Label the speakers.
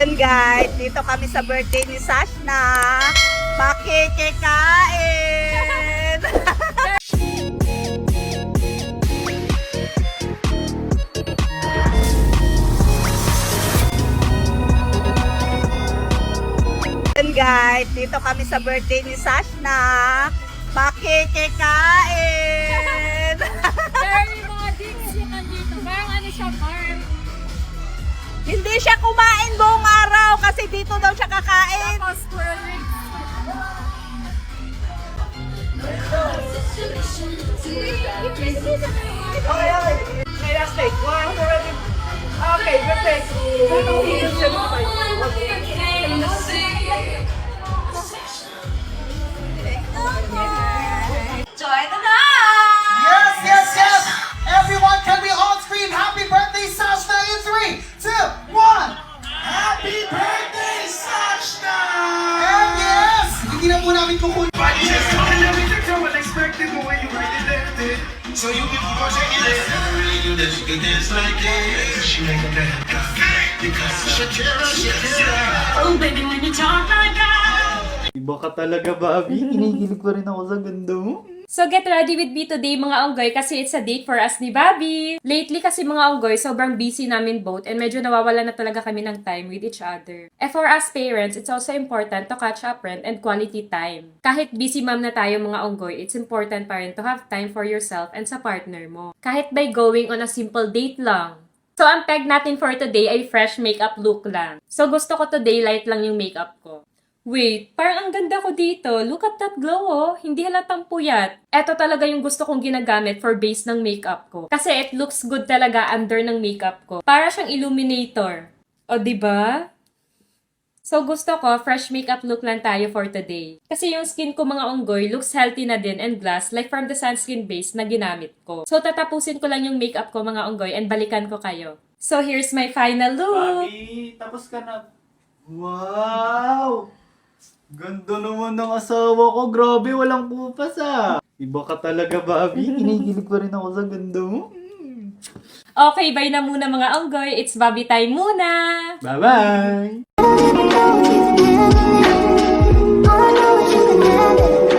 Speaker 1: And guys, dito kami sa birthday ni Sashna. Makikikain! And guys, dito kami sa birthday ni Sashna. Makikikain!
Speaker 2: Very mga dicks yung nandito. Parang ano siya, Mark?
Speaker 1: Hindi siya kumain buong araw kasi dito daw siya kakain.
Speaker 2: Tapos, squirrel rings.
Speaker 1: Okay, last take. One, already. Okay, good take. Join the night!
Speaker 3: Yes, yes, yes! Everyone, can we all scream happy birthday, Sashna, in 3, 2, 1! Happy birthday, Sashna! And yes! Hindi na po namin kukunin.
Speaker 4: Unexpected the way you really left it. So you can push it in there. Never really knew that she could dance like this. She make a dance. Because Shakira, Shakira.
Speaker 2: Oh, baby, when you talk like that.
Speaker 3: Iba ka talaga, Bobby. Kinikilig pa rin ako sa ganda mo.
Speaker 2: So get ready with me today mga onggoy kasi it's a date for us ni Bobby. Lately kasi mga onggoy, sobrang busy namin both and medyo nawawala na talaga kami ng time with each other. And for us parents, it's also important to catch up rent and quality time. Kahit busy mom na tayo mga onggoy, it's important pa rin to have time for yourself and sa partner mo. Kahit by going on a simple date lang. So ang peg natin for today ay fresh makeup look lang. So gusto ko today light lang yung makeup ko. Wait, parang ang ganda ko dito. Look at that glow, oh. Hindi halatang puyat. Eto talaga yung gusto kong ginagamit for base ng makeup ko. Kasi it looks good talaga under ng makeup ko. Para siyang illuminator. O, diba? So, gusto ko, fresh makeup look lang tayo for today. Kasi yung skin ko mga onggoy looks healthy na din and glass like from the sunscreen base na ginamit ko. So, tatapusin ko lang yung makeup ko mga onggoy and balikan ko kayo. So, here's my final look.
Speaker 3: Bobby, tapos ka na. Wow! Ganda naman ng asawa ko. Grabe, walang pupas ah. Iba ka talaga, Bobby. Kinikilig pa rin ako sa ganda mo.
Speaker 2: Okay, bye na muna mga onggoy. It's Bobby time muna!
Speaker 3: Bye-bye!
Speaker 5: All I know is you can have it.